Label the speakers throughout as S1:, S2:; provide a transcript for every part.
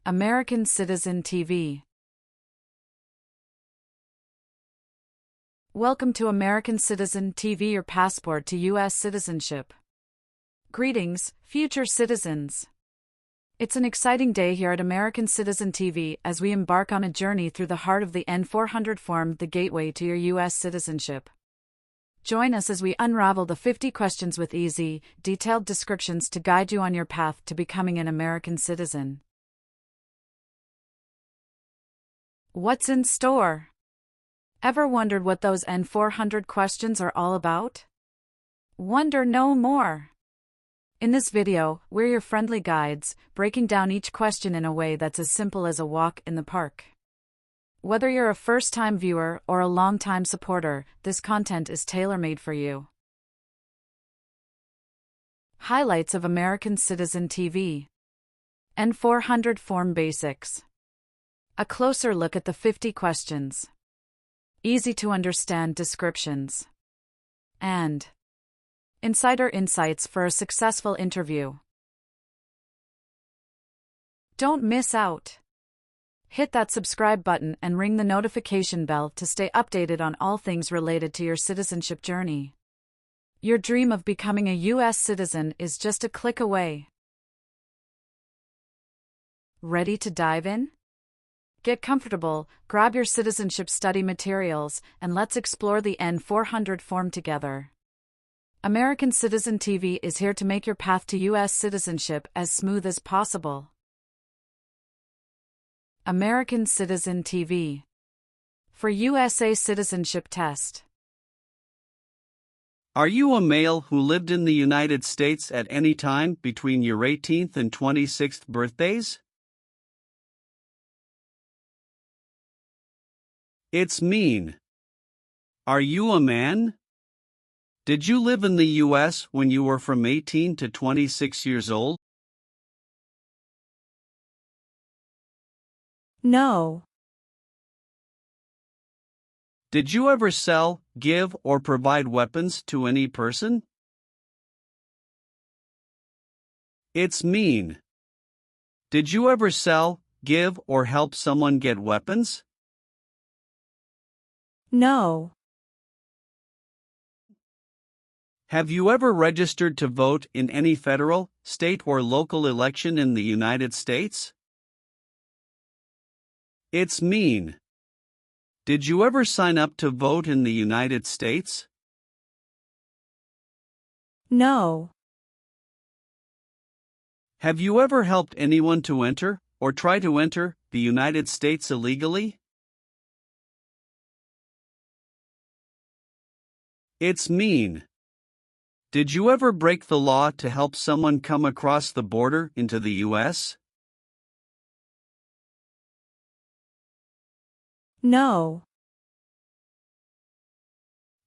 S1: American Citizen TV. Welcome to American Citizen TV, your passport to US citizenship. Greetings, future citizens. It's an exciting day here at American Citizen TV as we embark on a journey through the heart of the N400 form, the gateway to your US citizenship. Join us as we unravel the 50 questions with easy, detailed descriptions to guide you on your path to becoming an American citizen. What's in store? Ever wondered what those N400 questions are all about? Wonder no more. In this video, we're your friendly guides, breaking down each question in a way that's as simple as a walk in the park. Whether you're a first-time viewer or a long-time supporter, this content is tailor-made for you. Highlights of American Citizen TV. N400 Form Basics. A closer look at the 50 questions. Easy-to-understand descriptions. And insider insights for a successful interview. Don't miss out. Hit that subscribe button and ring the notification bell to stay updated on all things related to your citizenship journey. Your dream of becoming a US citizen is just a click away. Ready to dive in? Get comfortable, grab your citizenship study materials, and let's explore the N400 form together. American Citizen TV is here to make your path to US citizenship as smooth as possible. American Citizen TV. For USA Citizenship Test.
S2: Are you a male who lived in the United States at any time between your 18th and 26th birthdays? It's mean. Are you a man? Did you live in the U.S. when you were from 18 to 26 years old?
S3: No.
S2: Did you ever sell, give, or provide weapons to any person? It's mean. Did you ever sell, give, or help someone get weapons?
S3: No.
S2: Have you ever registered to vote in any federal, state, or local election in the United States? It's mean. Did you ever sign up to vote in the United States?
S3: No.
S2: Have you ever helped anyone to enter, or try to enter, the United States illegally? It's mean. Did you ever break the law to help someone come across the border into the U.S.?
S3: No.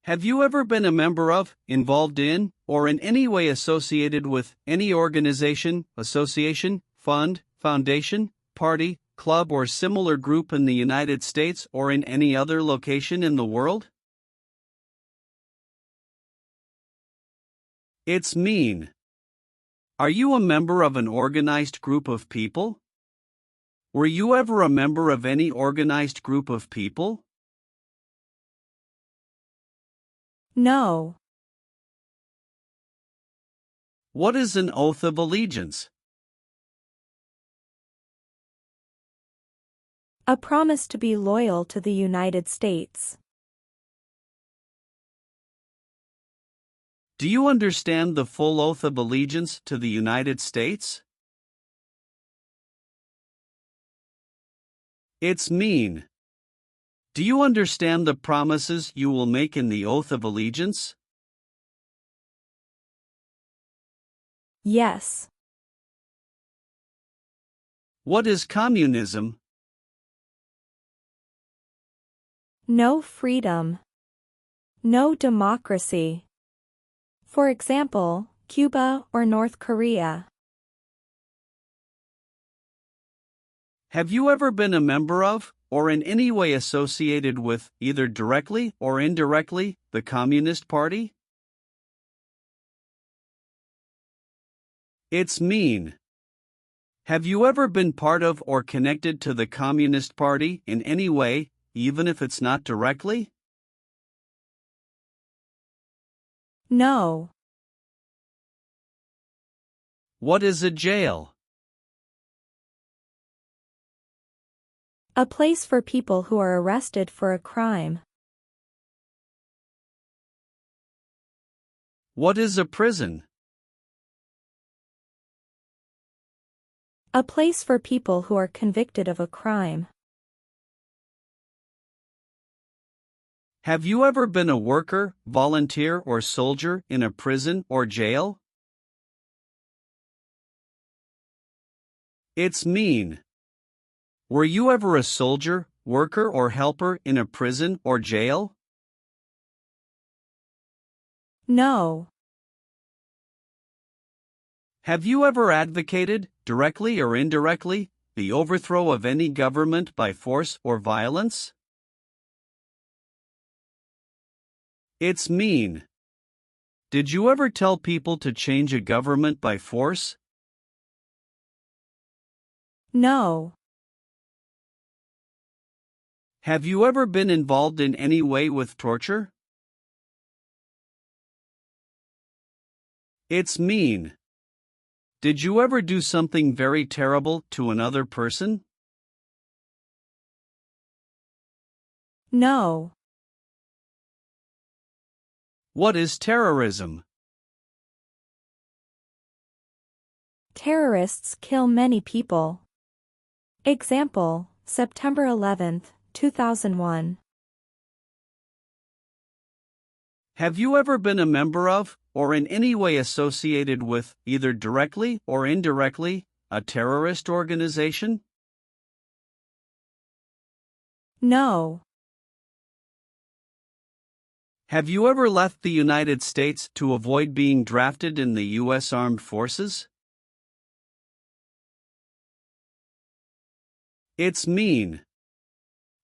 S2: Have you ever been a member of, involved in, or in any way associated with any organization, association, fund, foundation, party, club, or similar group in the United States or in any other location in the world? It's mean. Are you a member of an organized group of people? Were you ever a member of any organized group of people?
S3: No.
S2: What is an oath of allegiance?
S3: A promise to be loyal to the United States.
S2: Do you understand the full oath of allegiance to the United States? It's mean. Do you understand the promises you will make in the oath of allegiance?
S3: Yes.
S2: What is communism?
S3: No freedom. No democracy. For example, Cuba or North Korea.
S2: Have you ever been a member of, or in any way associated with, either directly or indirectly, the Communist Party? It's mean. Have you ever been part of or connected to the Communist Party in any way, even if it's not directly?
S3: No.
S2: What is a jail?
S3: A place for people who are arrested for a crime.
S2: What is a prison?
S3: A place for people who are convicted of a crime.
S2: Have you ever been a worker, volunteer, or soldier in a prison or jail? It's mean. Were you ever a soldier, worker, or helper in a prison or jail?
S3: No.
S2: Have you ever advocated, directly or indirectly, the overthrow of any government by force or violence? It's mean. Did you ever tell people to change a government by force?
S3: No.
S2: Have you ever been involved in any way with torture? It's mean. Did you ever do something very terrible to another person?
S3: No.
S2: What is terrorism?
S3: Terrorists kill many people. Example, September 11, 2001.
S2: Have you ever been a member of, or in any way associated with, either directly or indirectly, a terrorist organization?
S3: No.
S2: Have you ever left the United States to avoid being drafted in the U.S. Armed Forces? It's mean.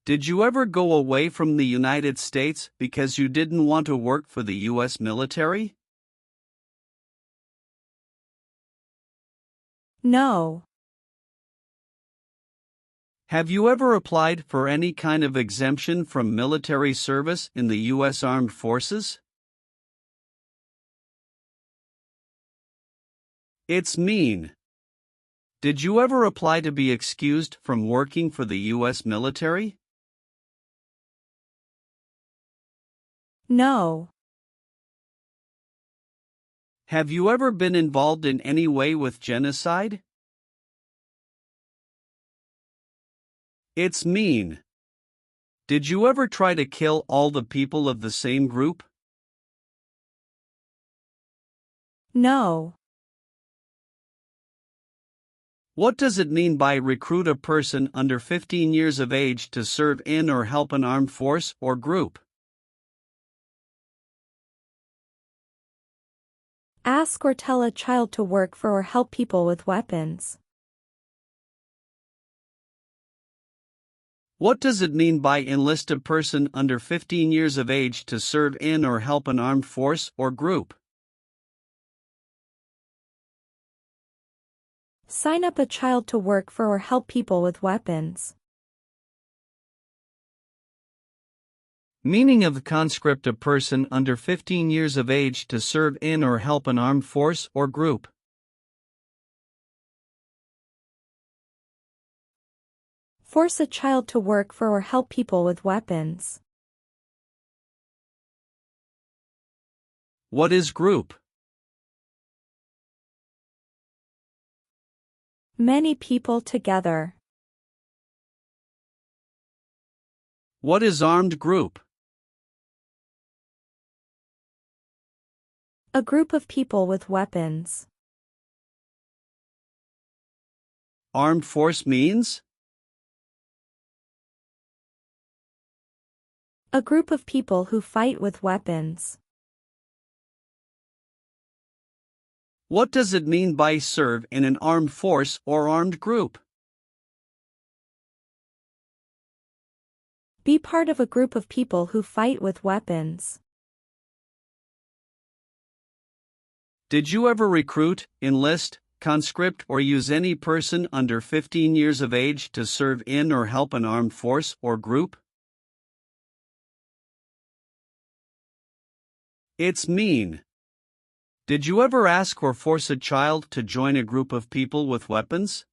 S2: Did you ever go away from the United States because you didn't want to work for the U.S. military?
S3: No.
S2: Have you ever applied for any kind of exemption from military service in the U.S. Armed Forces? It's mean. Did you ever apply to be excused from working for the U.S. military?
S3: No.
S2: Have you ever been involved in any way with genocide? It's mean. Did you ever try to kill all the people of the same group?
S3: No.
S2: What does it mean by recruit a person under 15 years of age to serve in or help an armed force or group?
S3: Ask or tell a child to work for or help people with weapons.
S2: What does it mean by enlist a person under 15 years of age to serve in or help an armed force or group?
S3: Sign up a child to work for or help people with weapons.
S2: Meaning of the conscript: a person under 15 years of age to serve in or help an armed force or group.
S3: Force a child to work for or help people with weapons.
S2: What is group?
S3: Many people together.
S2: What is armed group?
S3: A group of people with weapons.
S2: Armed force means?
S3: A group of people who fight with weapons.
S2: What does it mean by serve in an armed force or armed group?
S3: Be part of a group of people who fight with weapons.
S2: Did you ever recruit, enlist, conscript or use any person under 15 years of age to serve in or help an armed force or group? It's mean. Did you ever ask or force a child to join a group of people with weapons?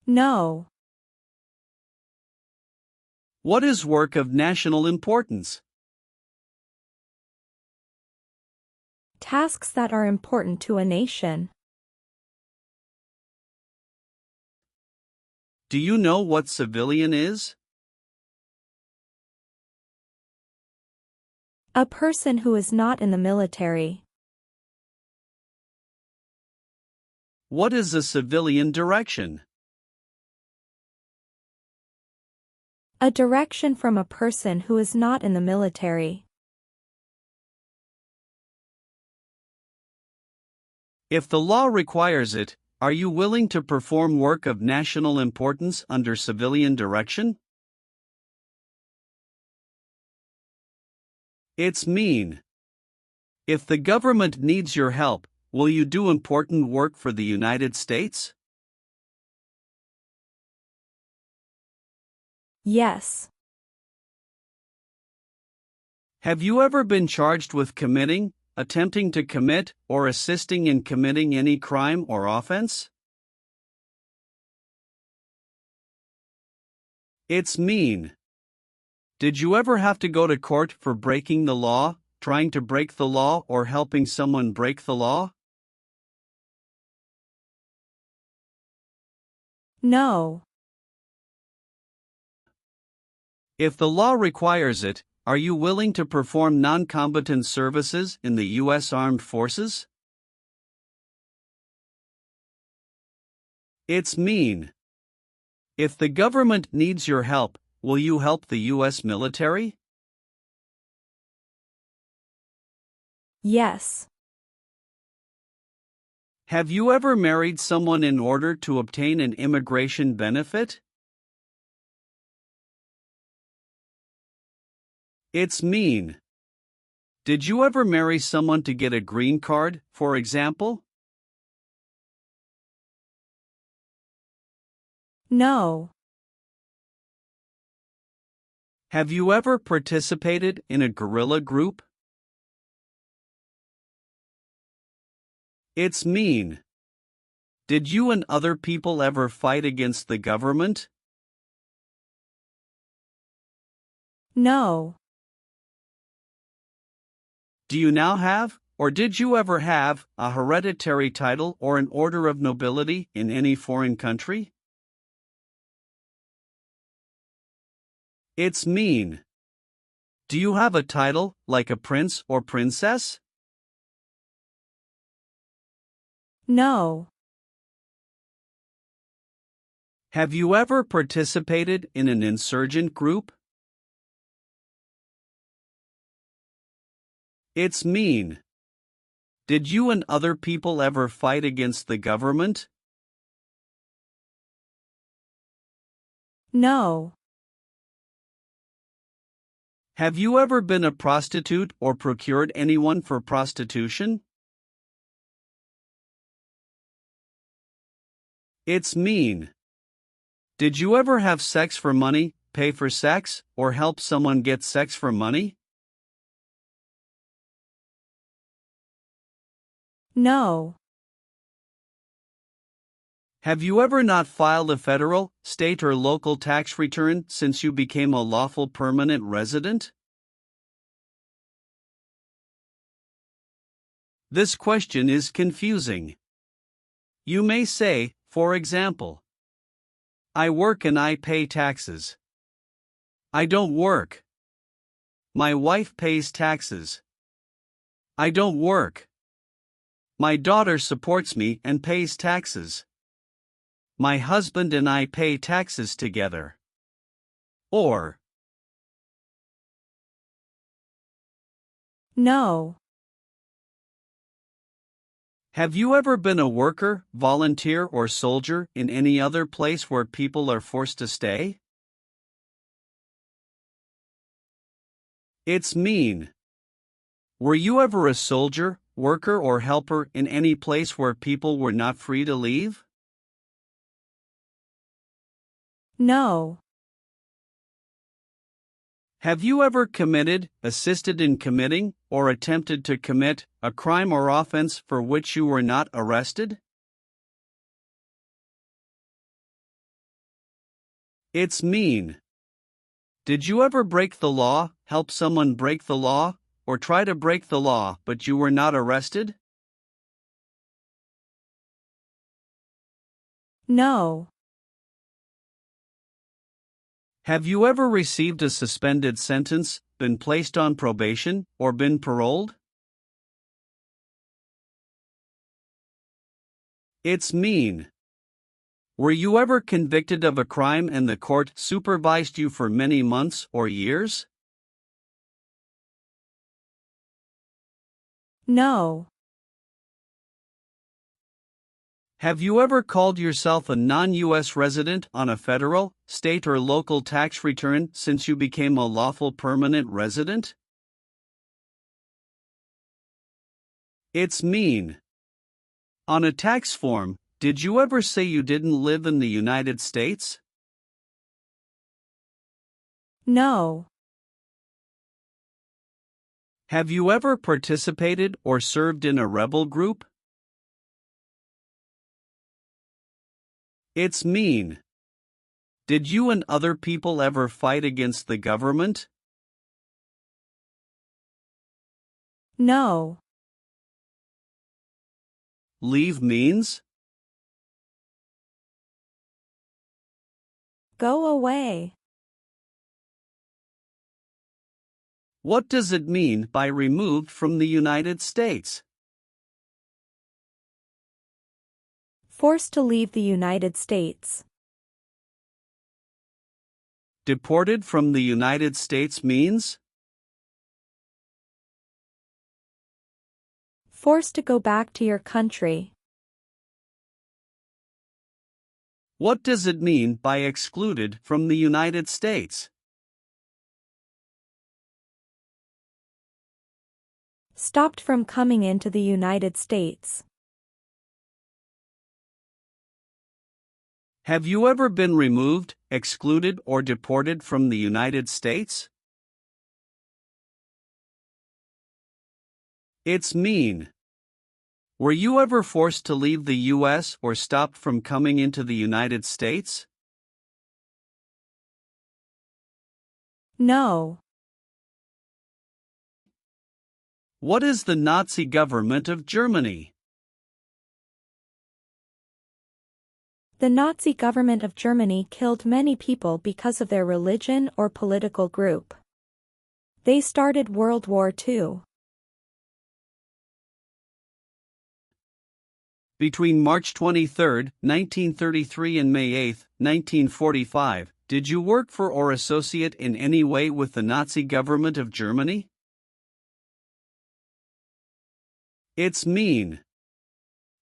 S3: No.
S2: What is work of national importance?
S3: Tasks that are important to a nation.
S2: Do you know what civilian is?
S3: A person who is not in the military.
S2: What is a civilian direction?
S3: A direction from a person who is not in the military.
S2: If the law requires it, are you willing to perform work of national importance under civilian direction? It's mean. If the government needs your help, will you do important work for the United States?
S3: Yes.
S2: Have you ever been charged with committing, attempting to commit, or assisting in committing any crime or offense? It's mean. Did you ever have to go to court for breaking the law, trying to break the law, or helping someone break the law?
S3: No.
S2: If the law requires it, are you willing to perform non-combatant services in the U.S. Armed Forces? It's mean. If the government needs your help, will you help the U.S. military?
S3: Yes.
S2: Have you ever married someone in order to obtain an immigration benefit? It's mean. Did you ever marry someone to get a green card, for example?
S3: No.
S2: Have you ever participated in a guerrilla group? It's mean. Did you and other people ever fight against the government?
S3: No.
S2: Do you now have, or did you ever have, a hereditary title or an order of nobility in any foreign country? It's mean. Do you have a title, like a prince or princess?
S3: No.
S2: Have you ever participated in an insurgent group? It's mean. Did you and other people ever fight against the government?
S3: No.
S2: Have you ever been a prostitute or procured anyone for prostitution? It's mean. Did you ever have sex for money, pay for sex, or help someone get sex for money?
S3: No.
S2: Have you ever not filed a federal, state, or local tax return since you became a lawful permanent resident? This question is confusing. You may say, for example, I work and I pay taxes. I don't work. My wife pays taxes. I don't work. My daughter supports me and pays taxes. My husband and I pay taxes together. Or,
S3: No.
S2: have you ever been a worker, volunteer, or soldier in any other place where people are forced to stay? It's mean. Were you ever a soldier, worker, or helper in any place where people were not free to leave?
S3: No.
S2: Have you ever committed, assisted in committing, or attempted to commit a crime or offense for which you were not arrested? It's mean. Did you ever break the law, help someone break the law, or try to break the law but you were not arrested?
S3: No.
S2: Have you ever received a suspended sentence, been placed on probation, or been paroled? It's mean. Were you ever convicted of a crime and the court supervised you for many months or years?
S3: No.
S2: Have you ever called yourself a non-U.S. resident on a federal, state, or local tax return since you became a lawful permanent resident? It's mean. On a tax form, did you ever say you didn't live in the United States?
S3: No.
S2: Have you ever participated or served in a rebel group? It's mean. Did you and other people ever fight against the government?
S3: No.
S2: Leave means?
S3: Go away.
S2: What does it mean by removed from the United States?
S3: Forced to leave the United States.
S2: Deported from the United States means?
S3: Forced to go back to your country.
S2: What does it mean by excluded from the United States?
S3: Stopped from coming into the United States.
S2: Have you ever been removed, excluded, or deported from the United States? It's mean. Were you ever forced to leave the U.S. or stopped from coming into the United States?
S3: No.
S2: What is the Nazi government of Germany?
S3: The Nazi government of Germany killed many people because of their religion or political group. They started World War II.
S2: Between March 23, 1933 and May 8, 1945, did you work for or associate in any way with the Nazi government of Germany? It's mean.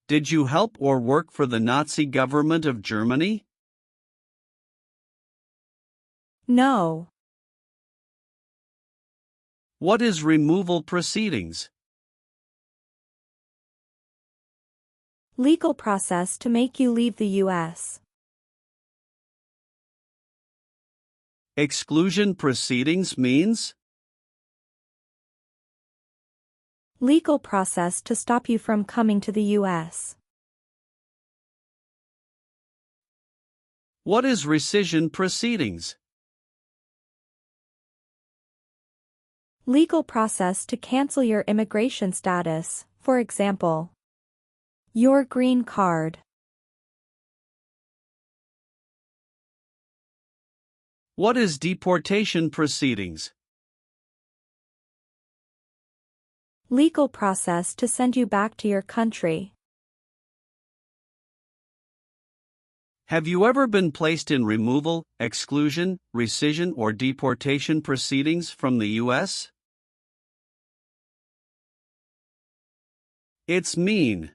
S2: Did you help or work for the Nazi government of Germany?
S3: No.
S2: What is removal proceedings?
S3: Legal process to make you leave the U.S.
S2: Exclusion proceedings means?
S3: Legal process to stop you from coming to the U.S.
S2: What is rescission proceedings?
S3: Legal process to cancel your immigration status, for example, your green card.
S2: What is deportation proceedings?
S3: Legal process to send you back to your country.
S2: Have you ever been placed in removal, exclusion, rescission, or deportation proceedings from the U.S.? It's mean.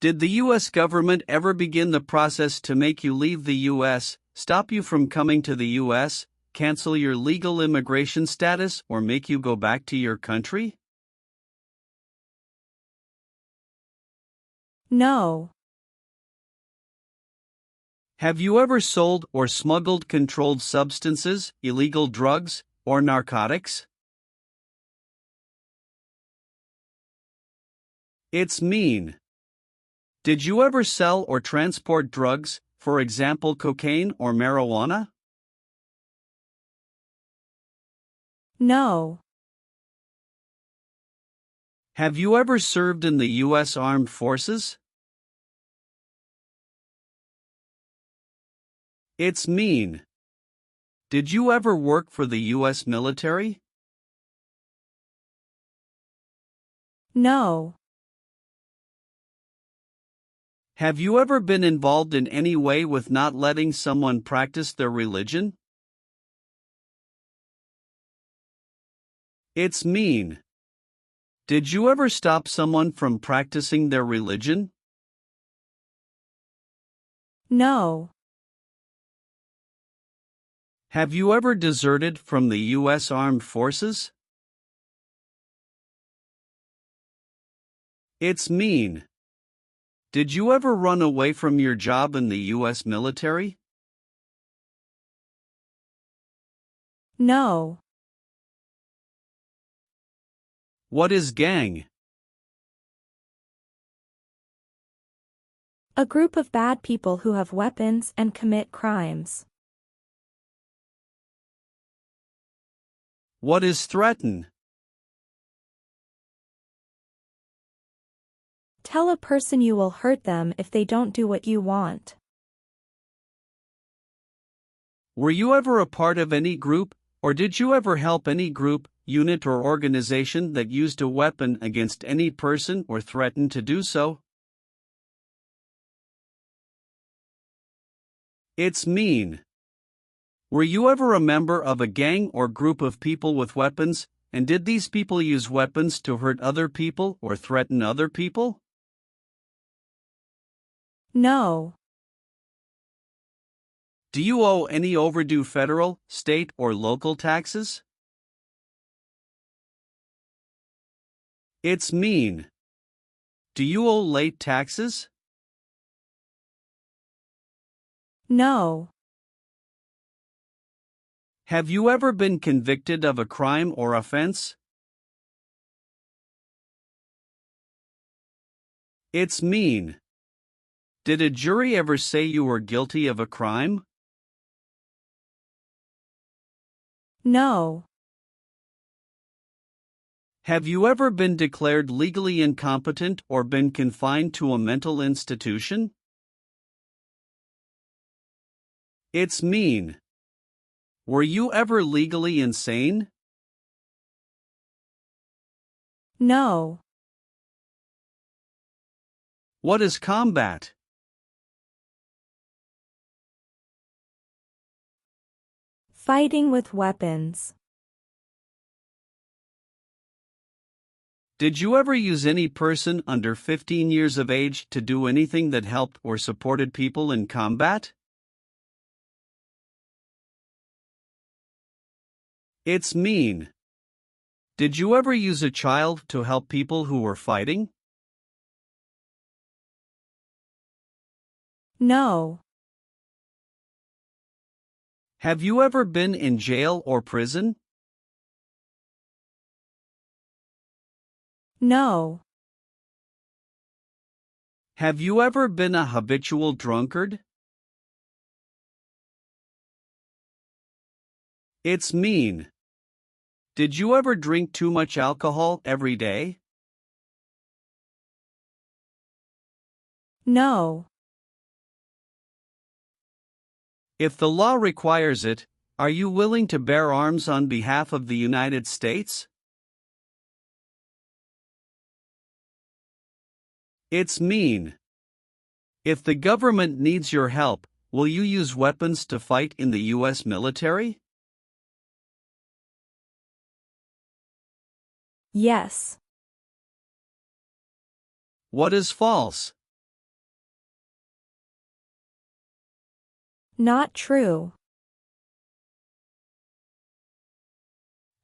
S2: Did the U.S. government ever begin the process to make you leave the U.S., stop you from coming to the U.S., cancel your legal immigration status, or make you go back to your country?
S3: No.
S2: Have you ever sold or smuggled controlled substances, illegal drugs, or narcotics? It's mean. Did you ever sell or transport drugs, for example cocaine or marijuana?
S3: No.
S2: Have you ever served in the U.S. Armed Forces? It's mean. Did you ever work for the U.S. military?
S3: No.
S2: Have you ever been involved in any way with not letting someone practice their religion? It's mean. Did you ever stop someone from practicing their religion?
S3: No.
S2: Have you ever deserted from the U.S. Armed Forces? It's mean. Did you ever run away from your job in the U.S. military?
S3: No.
S2: What is gang?
S3: A group of bad people who have weapons and commit crimes.
S2: What is threaten?
S3: Tell a person you will hurt them if they don't do what you want.
S2: Were you ever a part of any group, or did you ever help any group, unit or organization that used a weapon against any person or threatened to do so? It's mean. Were you ever a member of a gang or group of people with weapons, and did these people use weapons to hurt other people or threaten other people?
S3: No.
S2: Do you owe any overdue federal, state, or local taxes? It's mean. Do you owe late taxes?
S3: No.
S2: Have you ever been convicted of a crime or offense? It's mean. Did a jury ever say you were guilty of a crime?
S3: No.
S2: Have you ever been declared legally incompetent or been confined to a mental institution? It's mean. Were you ever legally insane?
S3: No.
S2: What is combat?
S3: Fighting with weapons.
S2: Did you ever use any person under 15 years of age to do anything that helped or supported people in combat? It's mean. Did you ever use a child to help people who were fighting?
S3: No.
S2: Have you ever been in jail or prison?
S3: No.
S2: Have you ever been a habitual drunkard? It's mean. Did you ever drink too much alcohol every day?
S3: No.
S2: If the law requires it, are you willing to bear arms on behalf of the United States? It's mean. If the government needs your help, will you use weapons to fight in the U.S. military?
S3: Yes.
S2: What is false?
S3: Not true.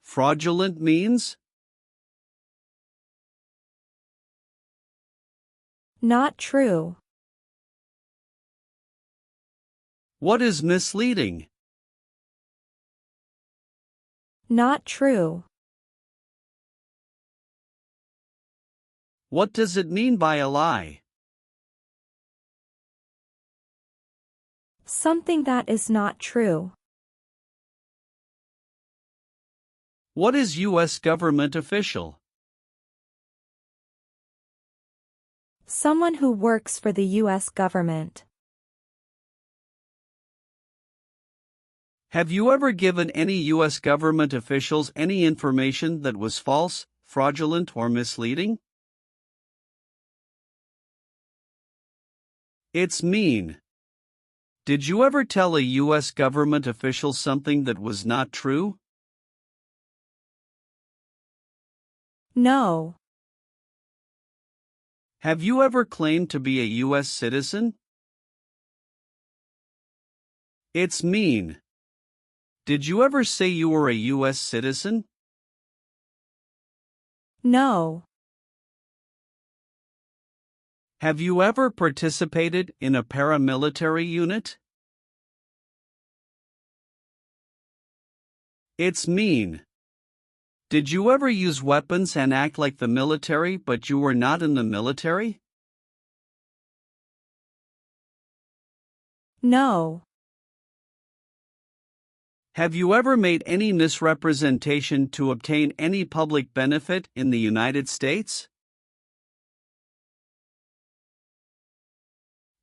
S2: Fraudulent means?
S3: Not true.
S2: What is misleading?
S3: Not true.
S2: What does it mean by a lie?
S3: Something that is not true.
S2: What is U.S. government official?
S3: Someone who works for the U.S. government.
S2: Have you ever given any U.S. government officials any information that was false, fraudulent, or misleading? It's mean. Did you ever tell a U.S. government official something that was not true?
S3: No.
S2: Have you ever claimed to be a U.S. citizen? It's mean. Did you ever say you were a U.S. citizen?
S3: No.
S2: Have you ever participated in a paramilitary unit? It's mean. Did you ever use weapons and act like the military but you were not in the military?
S3: No.
S2: Have you ever made any misrepresentation to obtain any public benefit in the United States?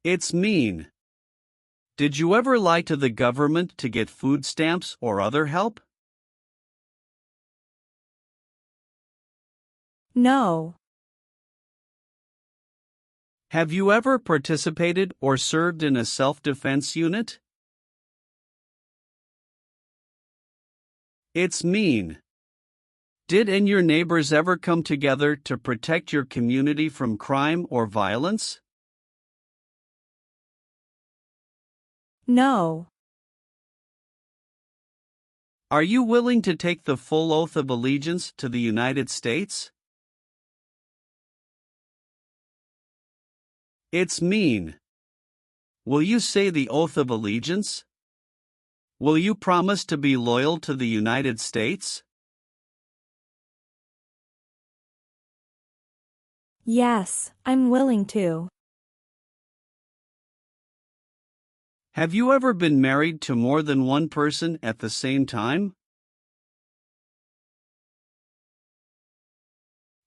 S2: It's mean. Did you ever lie to the government to get food stamps or other help?
S3: No.
S2: Have you ever participated or served in a self-defense unit? It's mean. Did and your neighbors ever come together to protect your community from crime or violence?
S3: No.
S2: Are you willing to take the full oath of allegiance to the United States? It's mean. Will you say the oath of allegiance? Will you promise to be loyal to the United States?
S3: Yes, I'm willing to.
S2: Have you ever been married to more than one person at the same time?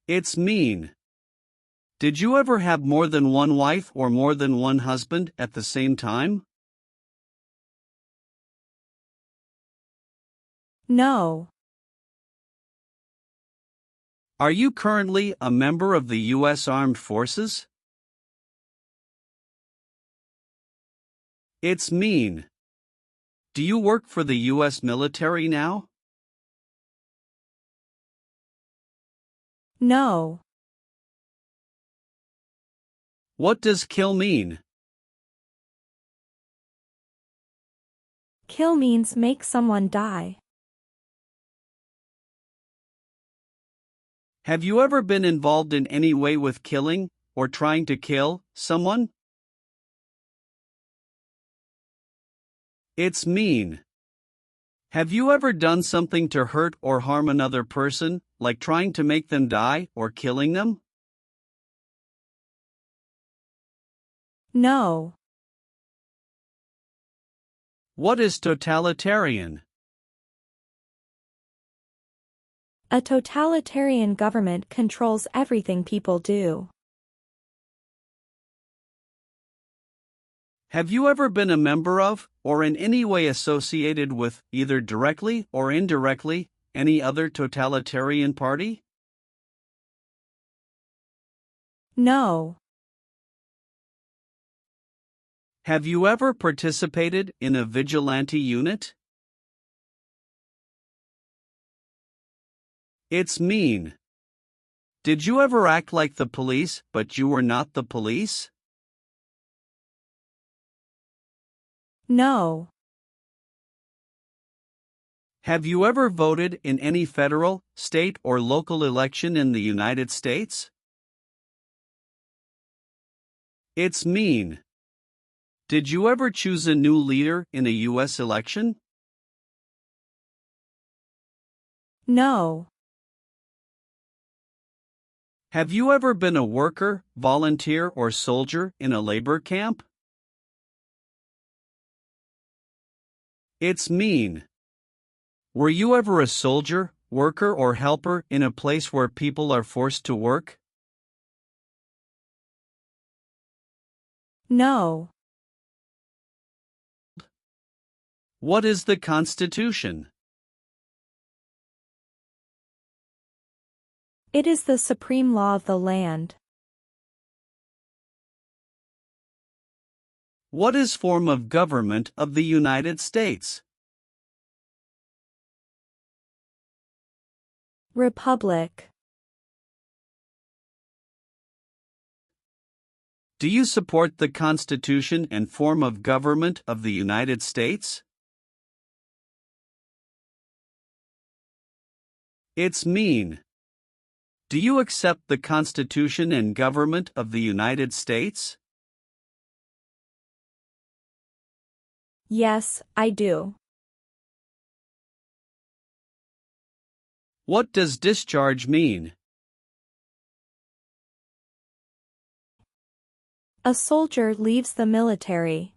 S2: It's mean. Did you ever have more than one wife or more than one husband at the same time?
S3: No.
S2: Are you currently a member of the U.S. Armed Forces? It's mean. Do you work for the U.S. military now?
S3: No.
S2: What does kill mean?
S3: Kill means make someone die.
S2: Have you ever been involved in any way with killing or trying to kill someone? It's mean. Have you ever done something to hurt or harm another person, like trying to make them die or killing them?
S3: No.
S2: What is totalitarian?
S3: A totalitarian government controls everything people do.
S2: Have you ever been a member of, or in any way associated with, either directly or indirectly, any other totalitarian party?
S3: No.
S2: Have you ever participated in a vigilante unit? It's mean. Did you ever act like the police, but you were not the police?
S3: No.
S2: Have you ever voted in any federal, state, or local election in the United States? It's mean. Did you ever choose a new leader in a US election?
S3: No.
S2: Have you ever been a worker, volunteer, or soldier in a labor camp? It's mean. Were you ever a soldier, worker, or helper in a place where people are forced to work?
S3: No.
S2: What is the Constitution?
S3: It is the supreme law of the land.
S2: What is form of government of the United States?
S3: Republic.
S2: Do you support the Constitution and form of government of the United States? It's mean. Do you accept the Constitution and government of the United States?
S3: Yes, I do.
S2: What does discharge mean?
S3: A soldier leaves the military.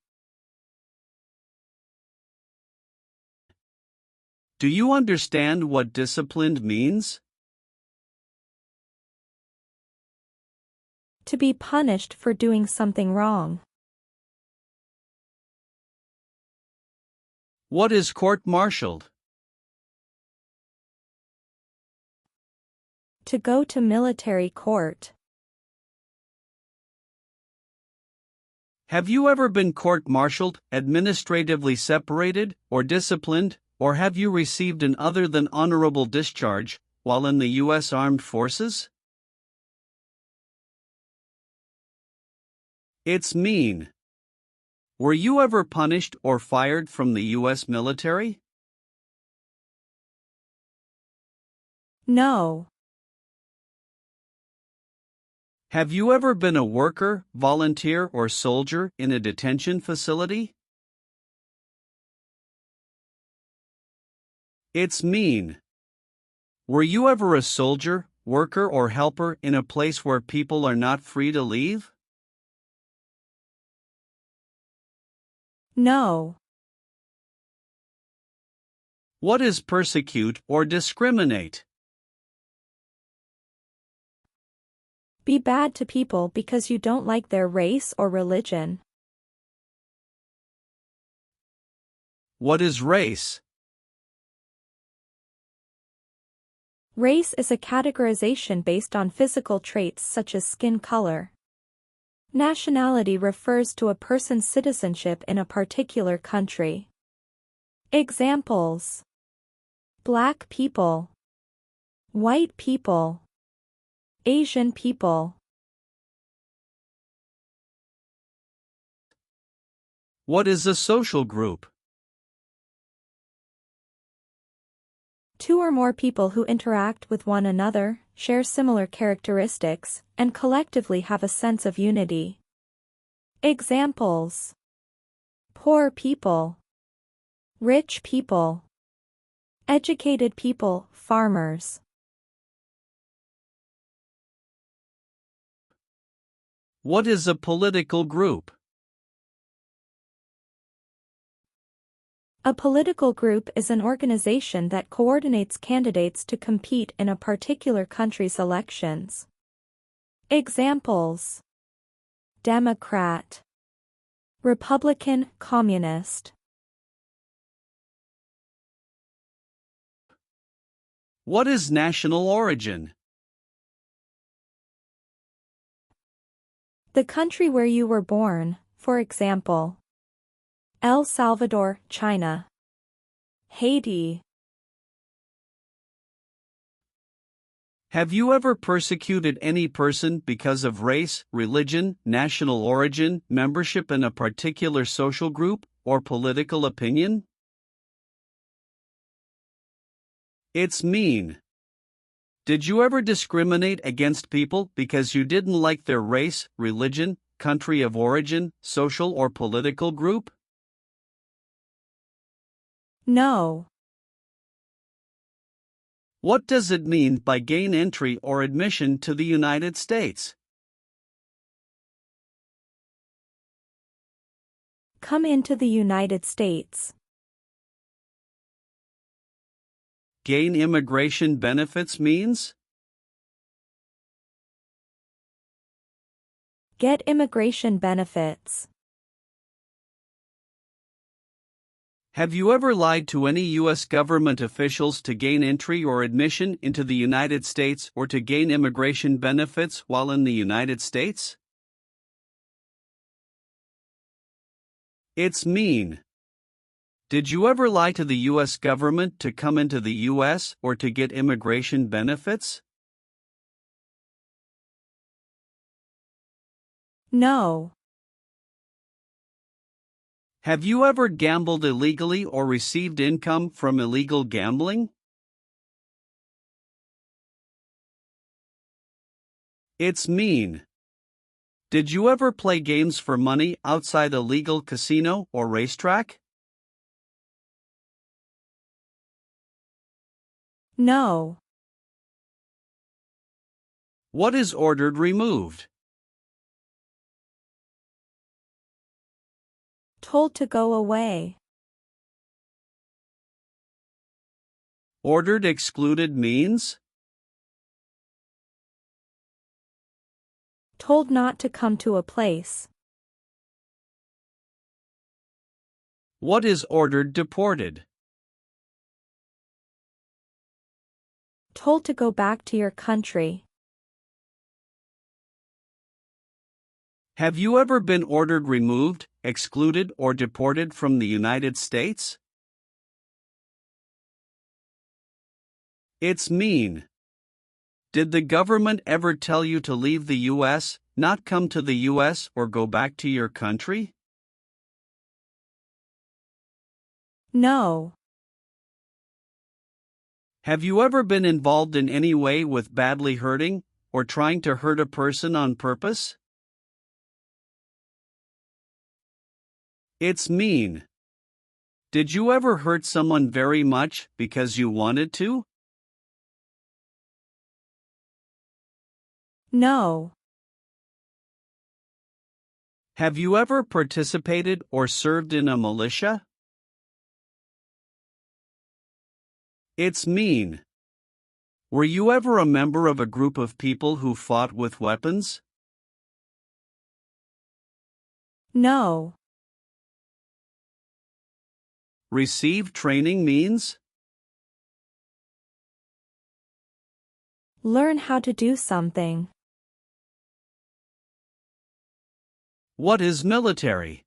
S2: Do you understand what disciplined means?
S3: To be punished for doing something wrong.
S2: What is court-martialed?
S3: To go to military court.
S2: Have you ever been court-martialed, administratively separated, or disciplined, or have you received an other than honorable discharge while in the U.S. Armed Forces? It's mean. Were you ever punished or fired from the U.S. military?
S3: No.
S2: Have you ever been a worker, volunteer, or soldier in a detention facility? It's mean. Were you ever a soldier, worker, or helper in a place where people are not free to leave?
S3: No.
S2: What is persecute or discriminate?
S3: Be bad to people because you don't like their race or religion.
S2: What is race?
S3: Race is a categorization based on physical traits such as skin color. Nationality refers to a person's citizenship in a particular country. Examples: Black people, white people, Asian people.
S2: What is a social group?
S3: Two or more people who interact with one another, share similar characteristics, and collectively have a sense of unity. Examples: poor people, rich people, educated people, farmers.
S2: What is a political group?
S3: A political group is an organization that coordinates candidates to compete in a particular country's elections. Examples: Democrat, Republican, Communist.
S2: What is national origin?
S3: The country where you were born, for example, El Salvador, China, Haiti.
S2: Have you ever persecuted any person because of race, religion, national origin, membership in a particular social group, or political opinion? It's mean. Did you ever discriminate against people because you didn't like their race, religion, country of origin, social or political group?
S3: No.
S2: What does it mean by gain entry or admission to the United States?
S3: Come into the United States.
S2: Gain immigration benefits means?
S3: Get immigration benefits.
S2: Have you ever lied to any U.S. government officials to gain entry or admission into the United States or to gain immigration benefits while in the United States? It's mean. Did you ever lie to the U.S. government to come into the U.S. or to get immigration benefits?
S3: No.
S2: Have you ever gambled illegally or received income from illegal gambling? It's mean. Did you ever play games for money outside a legal casino or racetrack?
S3: No.
S2: What is ordered removed?
S3: Told to go away.
S2: Ordered excluded means?
S3: Told not to come to a place.
S2: What is ordered deported?
S3: Told to go back to your country.
S2: Have you ever been ordered removed, excluded, or deported from the United States? It's mean. Did the government ever tell you to leave the U.S., not come to the U.S., or go back to your country?
S3: No.
S2: Have you ever been involved in any way with badly hurting, or trying to hurt a person on purpose? It's mean. Did you ever hurt someone very much because you wanted to?
S3: No.
S2: Have you ever participated or served in a militia? It's mean. Were you ever a member of a group of people who fought with weapons?
S3: No.
S2: Receive training means?
S3: Learn how to do something.
S2: What is military?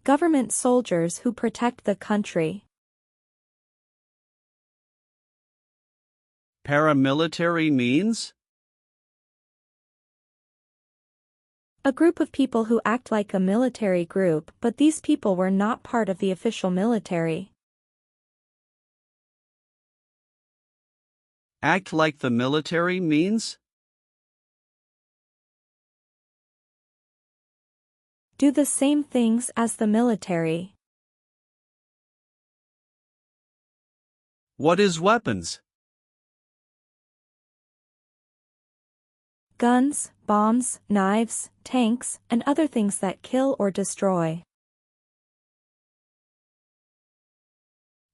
S3: Government soldiers who protect the country.
S2: Paramilitary means?
S3: A group of people who act like a military group, but these people were not part of the official military.
S2: Act like the military means?
S3: Do the same things as the military.
S2: What is weapons?
S3: Guns, bombs, knives, tanks, and other things that kill or destroy.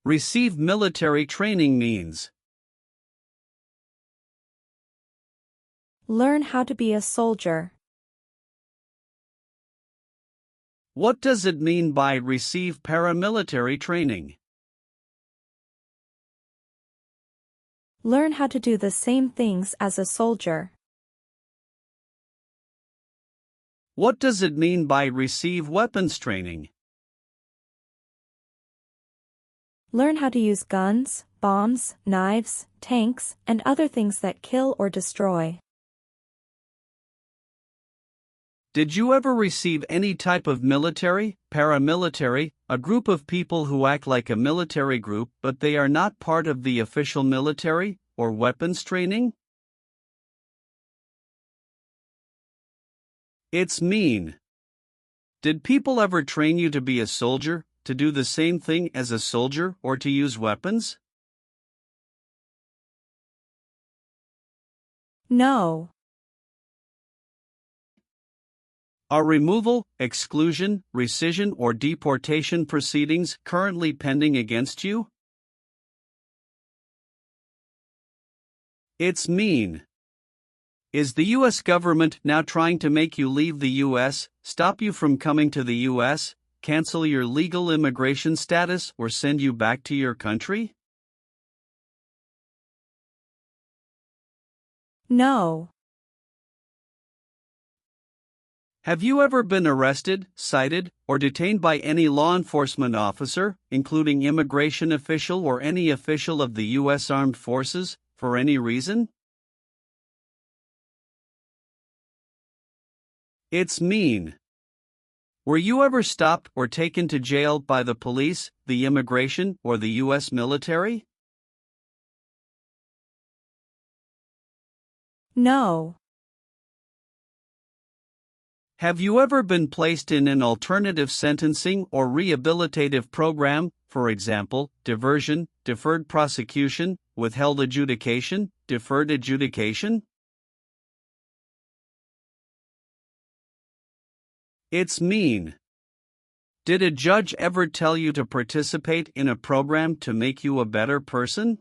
S2: Receive military training means?
S3: Learn how to be a soldier.
S2: What does it mean by receive paramilitary training?
S3: Learn how to do the same things as a soldier.
S2: What does it mean by receive weapons training?
S3: Learn how to use guns, bombs, knives, tanks, and other things that kill or destroy.
S2: Did you ever receive any type of military, paramilitary, a group of people who act like a military group but they are not part of the official military, or weapons training? It's mean. Did people ever train you to be a soldier, to do the same thing as a soldier, or to use weapons?
S3: No.
S2: Are removal, exclusion, rescission, or deportation proceedings currently pending against you? It's mean. Is the U.S. government now trying to make you leave the U.S., stop you from coming to the U.S., cancel your legal immigration status, or send you back to your country?
S3: No.
S2: Have you ever been arrested, cited, or detained by any law enforcement officer, including immigration official or any official of the U.S. Armed Forces, for any reason? It's mean. Were you ever stopped or taken to jail by the police, the immigration, or the U.S. military?
S3: No.
S2: Have you ever been placed in an alternative sentencing or rehabilitative program, for example, diversion, deferred prosecution, withheld adjudication, deferred adjudication? It's mean. Did a judge ever tell you to participate in a program to make you a better person?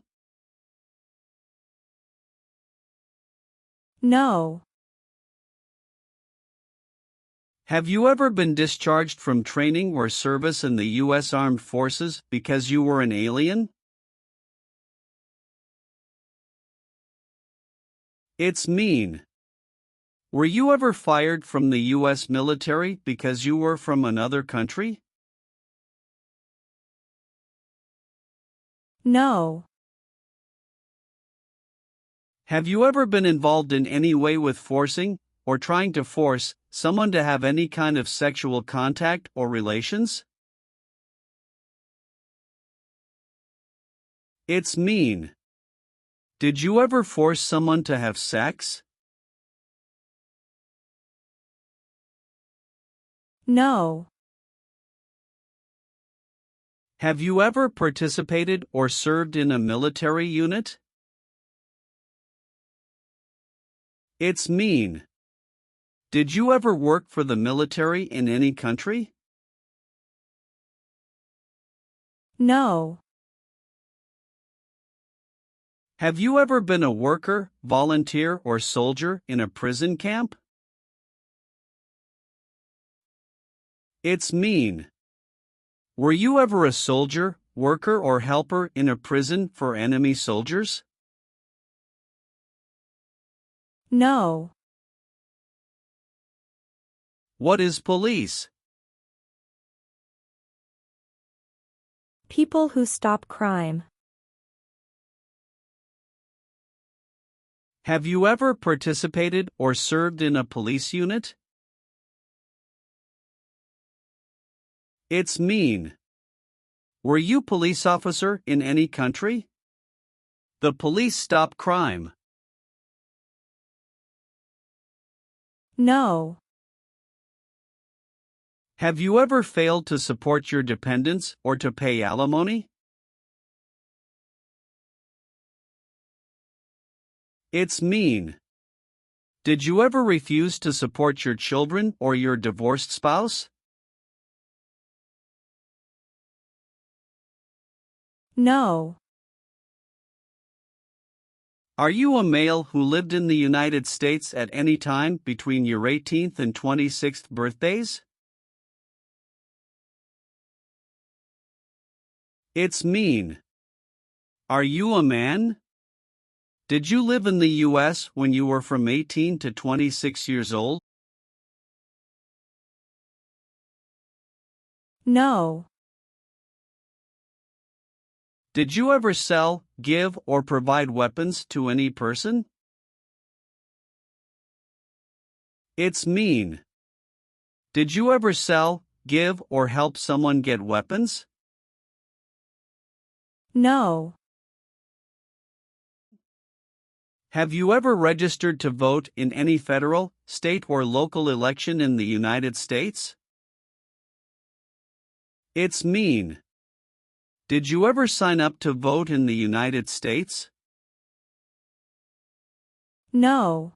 S3: No.
S2: Have you ever been discharged from training or service in the U.S. Armed Forces because you were an alien? It's mean. Were you ever fired from the U.S. military because you were from another country?
S3: No.
S2: Have you ever been involved in any way with forcing, or trying to force, someone to have any kind of sexual contact or relations? It's mean. Did you ever force someone to have sex?
S3: No.
S2: Have you ever participated or served in a military unit? It's mean. Did you ever work for the military in any country?
S3: No.
S2: Have you ever been a worker, volunteer, or soldier in a prison camp? It's mean. Were you ever a soldier, worker, or helper in a prison for enemy soldiers?
S3: No.
S2: What is police?
S3: People who stop crime.
S2: Have you ever participated or served in a police unit? It's mean. Were you police officer in any country? The police stop crime.
S3: No.
S2: Have you ever failed to support your dependents or to pay alimony? It's mean. Did you ever refuse to support your children or your divorced spouse?
S3: No.
S2: Are you a male who lived in the United States at any time between your 18th and 26th birthdays? It's mean. Are you a man? Did you live in the U.S. when you were from 18 to 26 years old?
S3: No.
S2: Did you ever sell, give, or provide weapons to any person? It's mean. Did you ever sell, give, or help someone get weapons?
S3: No.
S2: Have you ever registered to vote in any federal, state, or local election in the United States? It's mean. Did you ever sign up to vote in the United States?
S3: No.